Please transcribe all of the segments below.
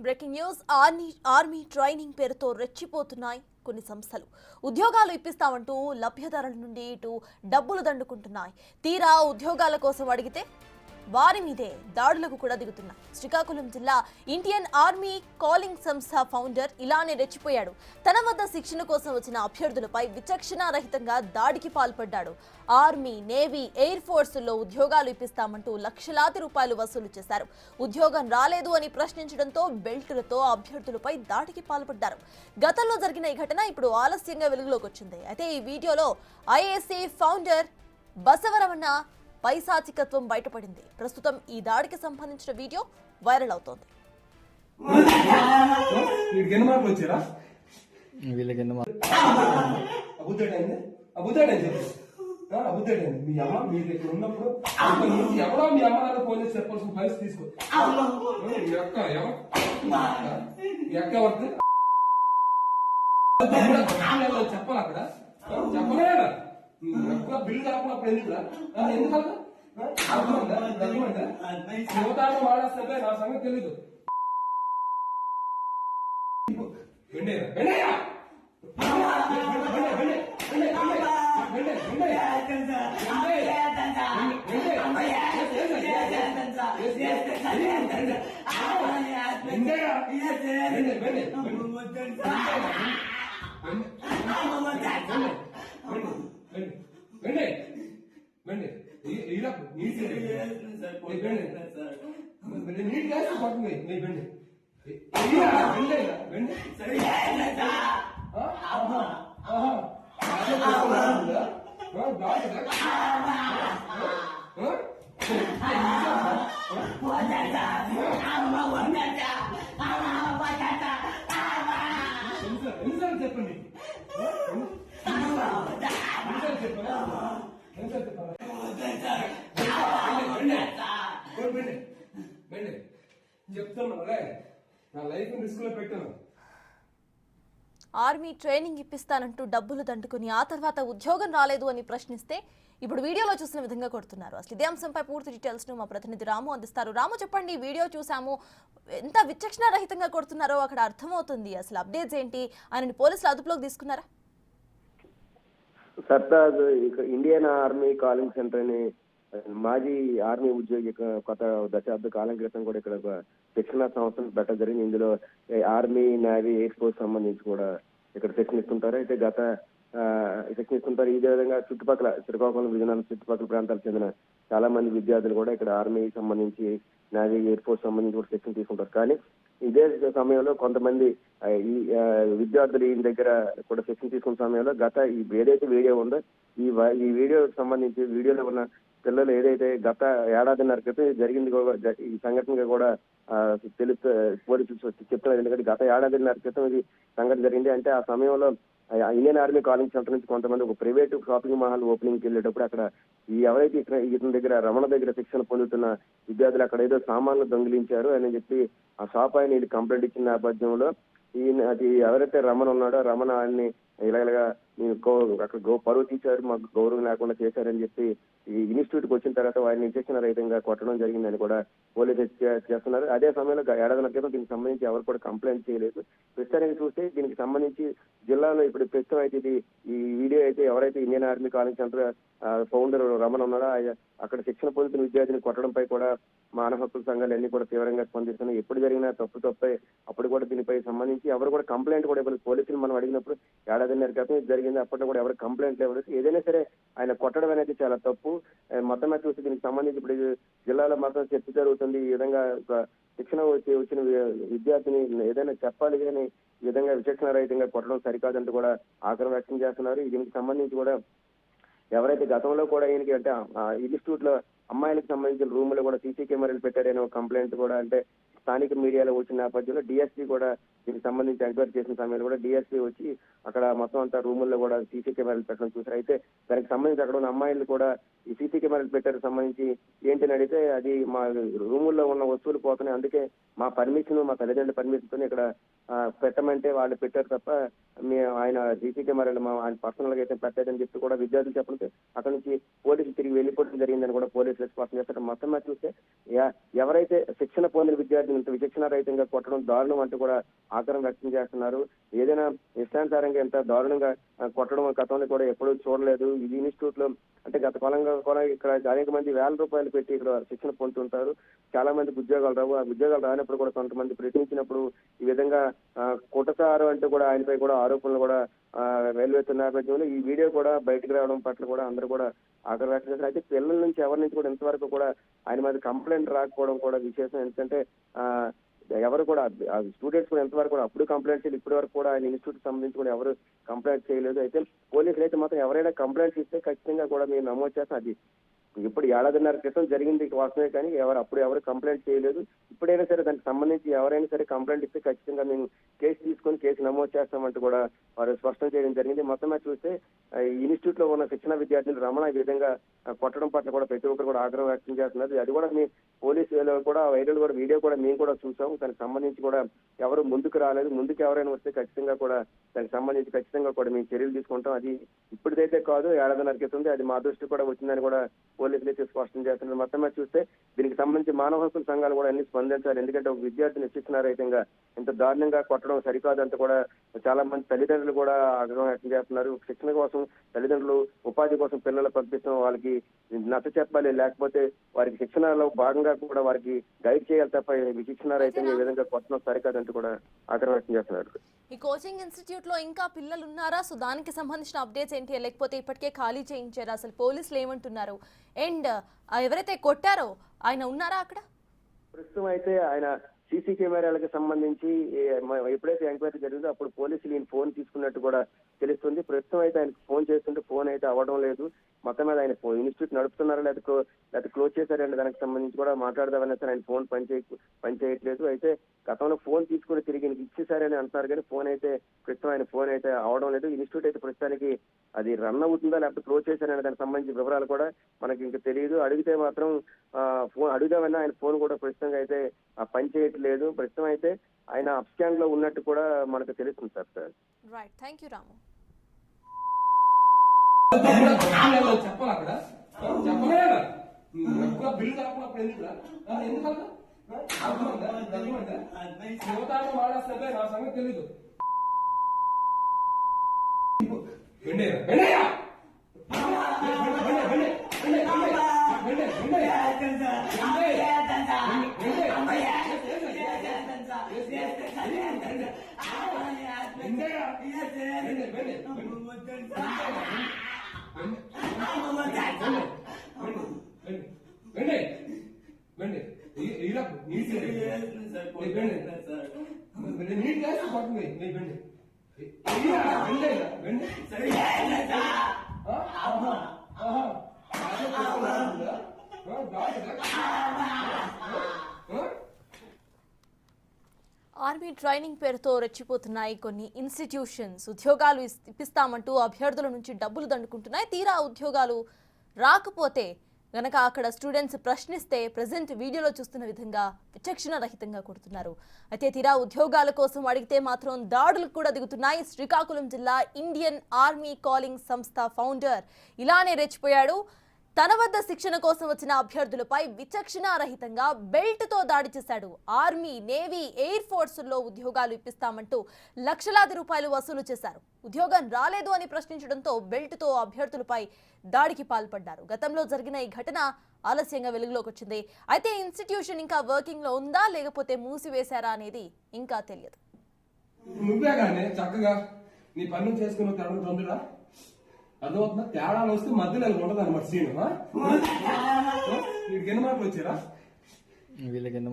Breaking news army training పేరుతో రెచ్చిపోతున్నాయి కొన్ని సంస్థలు. ఉద్యోగాలు ఇప్పిస్తామంటూ లభ్యదారుల నుండి ఇటు డబ్బులు దండుకుంటున్నాయి. తీరా ఉద్యోగాల కోసం అడిగితే వారి మీదే దాడులకు కూడా దిగుతున్నాయి. శ్రీకాకుళం జిల్లా ఇండియన్ ఆర్మీ కాలింగ్ సంస్థ ఫౌండర్ ఇలానే రెచ్చిపోయాడు. తన వద్ద శిక్షణ కోసం వచ్చిన అభ్యర్థులపై విచక్షణారహితంగా దాడికి పాల్పడ్డాడు. ఆర్మీ, నేవీ, ఎయిర్ ఫోర్సుల్లో ఉద్యోగాలు ఇప్పిస్తామంటూ లక్షలాది రూపాయలు వసూలు చేశారు. ఉద్యోగం రాలేదు అని ప్రశ్నించడంతో బెల్టులతో అభ్యర్థులపై దాడికి పాల్పడ్డారు. గతంలో జరిగిన ఈ ఘటన ఇప్పుడు ఆలస్యంగా వెలుగులోకి వచ్చింది. అయితే ఈ వీడియోలో ఐఏసీ ఫౌండర్ బసవరమణ పైశాచికత్వం బయటపడింది. ప్రస్తుతం ఈ దాడికి సంబంధించిన వీడియో వైరల్ అవుతోంది. చెప్పాలి అక్కడ చెప్పలేదా బిల్లు కాకున్నప్పుడు ఎందుకు యువతాన్ని వాడేస్తే నా సంగతి తెలీదు. చెప్పండి చెప్తున్నా నా లైఫ్ రిస్క్ లో పెట్టాను. ఆర్మీ ట్రైనింగ్ ఇప్పిస్తానంటూ డబ్బులు దండుకుని ఆ తర్వాత ఉద్యోగం రాలేదు అని ప్రశ్నిస్తే ఇప్పుడు వీడియోలో చూసిన విధంగా కొడుతున్నారు. అసలు ఇదే అంశంపై పూర్తి డీటెయిల్స్ ను మా ప్రతినిధి రాము అందిస్తారు. రాము, చెప్పండి, వీడియో చూసాము, ఎంత విచక్షణ రహితంగా కొడుతున్నారో అక్కడ అర్థమవుతుంది. అసలు అప్డేట్స్ ఏంటి? ఆయనని పోలీసులు అదుపులోకి తీసుకున్నారా? Sartaj Indian army calling centre అని మాజీ ఆర్మీ ఉద్యోగి కొత్త దశాబ్ద కాలం క్రితం కూడా ఇక్కడ ఒక శిక్షణ సంస్థను పెట్టడం జరిగింది. ఇందులో ఆర్మీ, నేవీ, ఎయిర్ ఫోర్స్ సంబంధించి కూడా ఇక్కడ శిక్షణ ఇస్తుంటారు. అయితే శిక్షణ ఇస్తుంటారు. ఇదే విధంగా చుట్టుపక్కల శ్రీకాకుళం, విజయనగరం చుట్టుపక్కల ప్రాంతాలకు చెందిన చాలా మంది విద్యార్థులు కూడా ఇక్కడ ఆర్మీ సంబంధించి, నేవీ, ఎయిర్ ఫోర్స్ సంబంధించి కూడా శిక్షణ తీసుకుంటారు. కానీ ఇదే సమయంలో కొంతమంది ఈ విద్యార్థులు ఈయన దగ్గర కూడా శిక్షణ తీసుకున్న సమయంలో ఏదైతే వీడియో ఉందో ఈ వీడియోకి సంబంధించి వీడియోలో ఉన్న పిల్లలు ఏదైతే గత ఏడాదిన్నర క్రితం జరిగింది ఈ సంఘటనగా కూడా పోలీసులు చెప్తున్నారు. ఎందుకంటే గత ఏడాదిన్నర క్రితం ఇది సంఘటన జరిగింది. అంటే ఆ సమయంలో ఇండియన్ ఆర్మీ కాలింగ్ సెంటర్ నుంచి కొంతమంది ఒక ప్రైవేట్ షాపింగ్ మాల్ ఓపెనింగ్కి వెళ్ళేటప్పుడు అక్కడ ఎవరైతే ఇతని దగ్గర రమణ దగ్గర శిక్షణ పొందుతున్న విద్యార్థులు అక్కడ ఏదో సామాన్లు దొంగిలించారు అని చెప్పి ఆ షాప్ ఆయన ఇది కంప్లైంట్ ఇచ్చిన నేపథ్యంలో అది ఎవరైతే రమణ ఉన్నాడో రమణ ఆయన్ని ఇలాగా నేను అక్కడ పరువు తీశారు, మాకు గౌరవం లేకుండా చేశారని చెప్పి ఈ ఇన్స్టిట్యూట్కి వచ్చిన తర్వాత వారిని విచక్షణ రహితంగా కొట్టడం జరిగిందని కూడా పోలీసులు చేస్తున్నారు. అదే సమయంలో ఏడాదిన్నర క్రితం దీనికి సంబంధించి ఎవరు కూడా కంప్లైంట్ చేయలేదు. ప్రస్తుతానికి చూస్తే దీనికి సంబంధించి జిల్లాలో ఇప్పుడు ప్రస్తుతం అయితే ఈ వీడియో అయితే ఎవరైతే Indian army calling centre founder Ramana ఉన్నాడో అక్కడ శిక్షణ పొందుతున్న విద్యార్థిని కొట్టడంపై కూడా మానవ హక్కుల సంఘాలు అన్ని కూడా తీవ్రంగా స్పందిస్తున్నాయి. ఎప్పుడు జరిగినా తప్పే అప్పుడు కూడా దీనిపై సంబంధించి ఎవరు కూడా కంప్లైంట్ కూడా ఇవ్వలేదు. పోలీసులు మనం అడిగినప్పుడు ఏడాదిన్నర క్రితం జరిగింది, అప్పట్లో కూడా ఎవరు కంప్లైంట్ ఇవ్వలేదు. ఏదైనా సరే ఆయన కొట్టడం అనేది చాలా తప్పు. మొత్తం మీద చూస్తే దీనికి సంబంధించి ఇప్పుడు జిల్లాలో మాత్రం చర్చ జరుగుతుంది. ఈ విధంగా శిక్షణ వచ్చిన విద్యార్థిని ఏదైనా చెప్పాలి కానీ ఈ విధంగా విచక్షణ రహితంగా కొట్టడం సరికాదంటూ కూడా ఆగ్రహం వ్యక్తం చేస్తున్నారు. దీనికి సంబంధించి కూడా ఎవరైతే గతంలో కూడా ఈయనకి అంటే ఇన్స్టిట్యూట్ లో అమ్మాయిలకు సంబంధించిన రూమ్ లో కూడా సీసీ కెమెరాలు పెట్టారనే ఒక కంప్లైంట్ కూడా అంటే స్థానిక మీడియాలో వచ్చిన నేపథ్యంలో డిఎస్పీ కూడా దీనికి సంబంధించి ఎంక్వైరీ చేసిన సమయంలో కూడా డిఎస్పీ వచ్చి అక్కడ మొత్తం అంతా రూముల్లో కూడా సీసీ కెమెరాలు పెట్టడం చూసారు. అయితే దానికి సంబంధించి అక్కడ ఉన్న అమ్మాయిలు కూడా ఈ సీసీ కెమెరాలు పెట్టారు సంబంధించి ఏంటని అడిగితే అది మా రూముల్లో ఉన్న వస్తువులు పోతున్నాయి, అందుకే మా పర్మిషన్, మా తల్లిదండ్రుల పర్మిషన్ తో ఇక్కడ పెట్టమంటే వాళ్ళు పెట్టారు తప్ప ఆయన సీసీ కెమెరాలు ఆయన పర్సనల్ గా అయితే పెట్టలేదని చెప్పి కూడా విద్యార్థులు చెప్పడంతో అక్కడ నుంచి పోలీసులు తిరిగి వెళ్ళిపోవడం జరిగిందని కూడా పోలీసులు స్పష్టం చేస్తారు. మొత్తం మీద చూస్తే ఎవరైతే శిక్షణ పొందిన విద్యార్థులు ఇంత విచక్షణ రహితంగా కొట్టడం దారుణం అంటూ కూడా ఆగ్రహం వ్యక్తం చేస్తున్నారు. ఏదైనా ఇష్టానుసారంగా ఎంత దారుణంగా కొట్టడం గతంలో కూడా ఎప్పుడూ చూడలేదు. ఈ ఇన్స్టిట్యూట్ లో అంటే గత కాలంగా కూడా ఇక్కడ అనేక మంది వేల రూపాయలు పెట్టి ఇక్కడ శిక్షణ పొందుతుంటారు. చాలా మందికి ఉద్యోగాలు రావు. ఆ ఉద్యోగాలు రానప్పుడు కూడా కొంతమంది ప్రశ్నించినప్పుడు ఈ విధంగా కుటసారు అంటూ కూడా ఆయనపై కూడా ఆరోపణలు కూడా వెల్లువెత్తున్న నేపథ్యంలో ఈ వీడియో కూడా బయటకు రావడం పట్ల కూడా అందరూ కూడా ఆగ్రహం వ్యక్తం చేశారు. అయితే పిల్లల నుంచి ఎవరి నుంచి కూడా ఇంతవరకు కూడా ఆయన మీద కంప్లైంట్ రాకపోవడం కూడా విశేషం. ఎందుకంటే ఎవరు కూడా స్టూడెంట్స్ కూడా ఎంతవరకు కూడా అప్పుడు కంప్లైంట్ చేయాలి, ఇప్పటి వరకు కూడా ఆయన ఇన్స్టిట్యూట్ సంబంధించి కూడా ఎవరు కంప్లైంట్ చేయలేదు. అయితే పోలీసులు అయితే మాత్రం ఎవరైనా కంప్లైంట్స్ ఇస్తే ఖచ్చితంగా కూడా మేము నమోదు చేస్తాం. అది ఇప్పుడు ఏడాదిన్నర క్రితం జరిగింది వాస్తవమే, కానీ ఎవరు కంప్లైంట్ చేయలేదు. ఇప్పుడైనా సరే దానికి సంబంధించి ఎవరైనా సరే కంప్లైంట్ ఇస్తే ఖచ్చితంగా మేము కేసు తీసుకొని కేసు నమోదు చేస్తామంటూ కూడా వారు స్పష్టం చేయడం జరిగింది. మొత్తం మీద చూస్తే ఇన్స్టిట్యూట్ లో ఉన్న శిక్షణ విద్యార్థులు రమణ ఈ విధంగా కొట్టడం పట్ల కూడా ప్రతి ఒక్కరు కూడా ఆగ్రహం వ్యక్తం చేస్తున్నారు. అది కూడా మీ పోలీసులు కూడా వైరల్ కూడా వీడియో కూడా మేము కూడా చూసాము. దానికి సంబంధించి కూడా ఎవరు ముందుకు రాలేదు. ముందుకు ఎవరైనా వస్తే ఖచ్చితంగా కూడా దానికి సంబంధించి ఖచ్చితంగా కూడా మేము చర్యలు తీసుకుంటాం. అది ఇప్పటిదైతే కాదు, ఏడాదిన్నర క్రితం అది మా దృష్టి కూడా వచ్చిందని కూడా పోలీసులు అయితే స్పష్టం చేస్తున్నారు. మొత్తం మీద చూస్తే దీనికి సంబంధించి మానవ హక్కుల సంఘాలు కూడా అన్ని స్పందించాలి. ఎందుకంటే ఒక విద్యార్థిని శిక్షణ రహితంగా ఇంత దారుణంగా కొట్టడం సరికాదంటూ కూడా చాలా మంది తల్లిదండ్రులు కూడా ఆగ్రహం వ్యక్తం చేస్తున్నారు. శిక్షణ కోసం తల్లిదండ్రులు ఉపాధి కోసం పిల్లలు పంపిస్తాం, వాళ్ళకి నచ్చ చెప్పాలి, లేకపోతే వారికి శిక్షణలో భాగంగా కూడా వారికి గైడ్ చేయాలి తప్ప శిక్షణ రహితంగా ఈ విధంగా కొట్టడం సరికాదంటూ కూడా ఆగ్రహం వ్యక్తం చేస్తున్నారు. ఈ కోచింగ్ ఇన్స్టిట్యూట్ లో ఇంకా పిల్లలు ఉన్నారా? సో దానికి సంబంధించిన అప్డేట్స్ ఏంటి? లేకపోతే ఇప్పటికే ఖాళీ చేయించారా? అసలు పోలీసులు ఏమంటున్నారు? అండ్ ఎవరైతే కొట్టారో ఆయన ఉన్నారా అక్కడ? ప్రస్తుతం అయితే ఆయన సీసీ కెమెరాలకు సంబంధించి ఎప్పుడైతే ఎంక్వైరీ జరిగిందో అప్పుడు పోలీసులు ఈయన ఫోన్ తీసుకున్నట్టు కూడా తెలుస్తుంది. ప్రస్తుతం అయితే ఆయనకు ఫోన్ చేస్తుంటే ఫోన్ అయితే అవ్వడం లేదు. మొత్తం మీద ఆయన ఇన్స్టిట్యూట్ నడుపుతున్నారా లేకపోతే క్లోజ్ చేశారంటే దానికి సంబంధించి కూడా మాట్లాడదామని ఆయన ఫోన్ పనిచేయట్లేదు. అయితే గతంలో ఫోన్ తీసుకుని తిరిగి ఇచ్చేసారని అంటున్నారు, కానీ ప్రస్తుతం ఆయన ఫోన్ అయితే అవడం లేదు. ఇన్స్టిట్యూట్ అయితే ప్రస్తుతానికి అది రన్ అవుతుందా లేకపోతే క్లోజ్ చేశారనే దానికి సంబంధించిన వివరాలు కూడా మనకి ఇంకా తెలియదు. అడిగితే మాత్రం ఫోన్ అడుగుదామన్నా ఆయన ఫోన్ కూడా ప్రస్తుతంగా అయితే పనిచేయట్లేదు. ప్రస్తుతం అయితే ఆయన అప్స్కాన్ లో ఉన్నట్టు కూడా మనకు తెలుస్తుంది సార్. రైట్, థ్యాంక్ యూ రాము. చెప్పాలి అక్కడ చెప్పలేదా? బిల్లు కాకున్నప్పుడు ఎందుకు యువతాన్ని వాడేస్తే నా సంగతి తెలీదు. ఆర్మీ ట్రైనింగ్ పేరుతో రెచ్చిపోతున్నాయి కొన్ని ఇన్స్టిట్యూషన్స్. ఉద్యోగాలు ఇప్పిస్తామంటూ అభ్యర్థుల నుంచి డబ్బులు దండుకుంటున్నాయి. తీరా ఉద్యోగాలు రాకపోతే గనక అక్కడ స్టూడెంట్స్ ప్రశ్నిస్తే ప్రజెంట్ వీడియోలో చూస్తున్న విధంగా విచక్షణ రహితంగా కొడుతున్నారు. అయితే తీరా ఉద్యోగాల కోసం అడిగితే మాత్రం దాడులు కూడా దిగుతున్నాయి. శ్రీకాకుళం జిల్లా ఇండియన్ ఆర్మీ కాలింగ్ సంస్థ ఫౌండర్ ఇలానే రెచ్చిపోయాడు. తన వద్ద శిక్షణ కోసం వచ్చిన అభ్యర్థులపై విచక్షణ రహితంగా బెల్ట్తో దాడి చేశాడు. ఆర్మీ, నేవీ, ఎయిర్ ఫోర్సుల్లో ఉద్యోగాలు ఇప్పిస్తామంటూ లక్షలాది రూపాయలు వసూలు చేశారు. ఉద్యోగం రాలేదు అని ప్రశ్నించడంతో బెల్ట్తో అభ్యర్థులపై దాడికి పాల్పడ్డారు. గతంలో జరిగిన ఈ ఘటన ఆలస్యంగా వెలుగులోకి వచ్చింది. అయితే ఇన్స్టిట్యూషన్ ఇంకా వర్కింగ్ లో ఉందా లేకపోతే మూసివేశారా అనేది ఇంకా తెలియదు. నువ్వే కానీ చక్కగా నీ పనులు చేసుకుని తొందరగా అర్థమవుతుందా? తేడాలు వస్తే మధ్యలో ఉండదు అనమాట సీన్. వీడికి ఎన్ని మార్కులు వచ్చారా? వీళ్ళకి ఎన్ని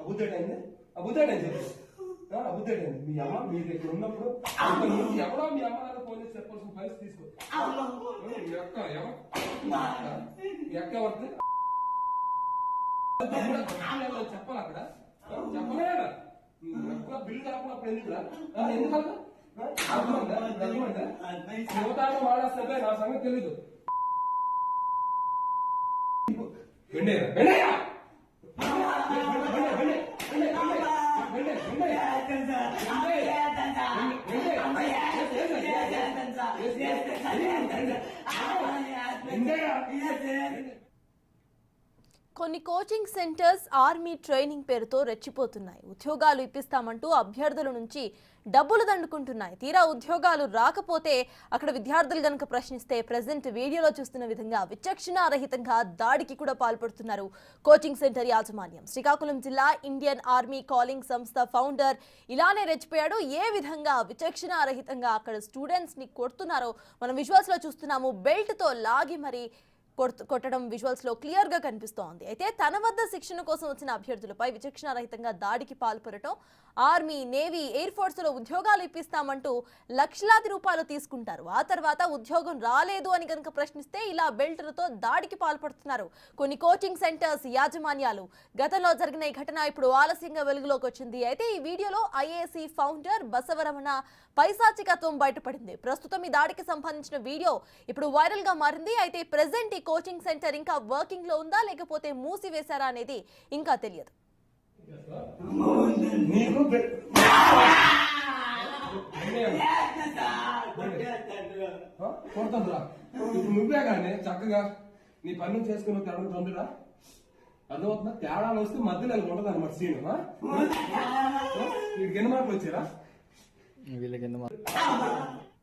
అబుద్ధేటైంది చెప్పు. అబుద్ధేటైంది మీ అమ్మ మీ దగ్గర ఉన్నప్పుడు ఎవరో మీ అమ్మ దగ్గర ఫోన్ చేసి చెప్పాల్సిన పరిస్థితి తీసుకో. ఎక్క ఎవరిది చెప్పాలి అక్కడ చెప్పలేదా? బిల్లు కాకున్నప్పుడు ఎందుకు యువతాన్ని వాడేస్తే నా సంగతి తెలీదు. కొన్ని కోచింగ్ సెంటర్స్ ఆర్మీ ట్రైనింగ్ పేరుతో రెచ్చిపోతున్నాయి. ఉద్యోగాలు ఇప్పిస్తామంటూ అభ్యర్థుల నుంచి డబ్బులు దండుకుంటున్నాయి. తీరా ఉద్యోగాలు రాకపోతే అక్కడ విద్యార్థులు గనుక ప్రశ్నిస్తే ప్రెజెంట్ వీడియోలో చూస్తున్న విధంగా విచక్షణారహితంగా దాడికి కూడా పాల్పడుతున్నారు కోచింగ్ సెంటర్ యాజమాన్యం. శ్రీకాకుళం జిల్లా ఇండియన్ ఆర్మీ కాలింగ్ సంస్థ ఫౌండర్ ఇలానే రెచ్చిపోయాడు. ఏ విధంగా విచక్షణారహితంగా అక్కడ స్టూడెంట్స్ ని కొడుతున్నారో మనం విజువల్స్ లో చూస్తున్నాము. బెల్ట్ తో లాగి మరి కొట్టడం విజువల్స్ లో క్లియర్ గా కనిపిస్తోంది. అయితే తన వద్ద శిక్షణ కోసం వచ్చిన అభ్యర్థులపై విచక్షణారహితంగా దాడికి పాల్పడటం, ఆర్మీ, నేవీ, ఎయిర్ ఫోర్స్ లో ఉద్యోగాలు ఇప్పిస్తామంటూ లక్షలాది రూపాయలు తీసుకుంటారు. ఆ తర్వాత ఉద్యోగం రాలేదు అని కనుక ప్రశ్నిస్తే ఇలా బెల్టులతో దాడికి పాల్పడుతున్నారు కొన్ని కోచింగ్ సెంటర్స్ యాజమాన్యాలు. గతంలో జరిగిన ఈ ఘటన ఇప్పుడు ఆలస్యంగా వెలుగులోకి వచ్చింది. అయితే ఈ వీడియోలో ఐఏసీ ఫౌండర్ బసవరమణ పైశాచికత్వం బయటపడింది. ప్రస్తుతం ఈ దాడికి సంబంధించిన వీడియో ఇప్పుడు వైరల్ గా మారింది. అయితే ప్రెజెంట్ ఈ కోచింగ్ సెంటర్ ఇంకా వర్కింగ్ లో ఉందా లేకపోతే మూసివేశారా అనేది ఇంకా తెలియదు. కొడుతుందిరా ఇప్పుడు నువ్వే కానీ చక్కగా నీ పనులు చేసుకుని తేడా తొందరరా అర్థమవుతుందా? తేడాలు వస్తే మధ్యలో ఉండదు అనమాట సీను. వీడికి ఎన్ని మార్కులు వచ్చారా? వీళ్ళకి ఎన్ని మార్కులు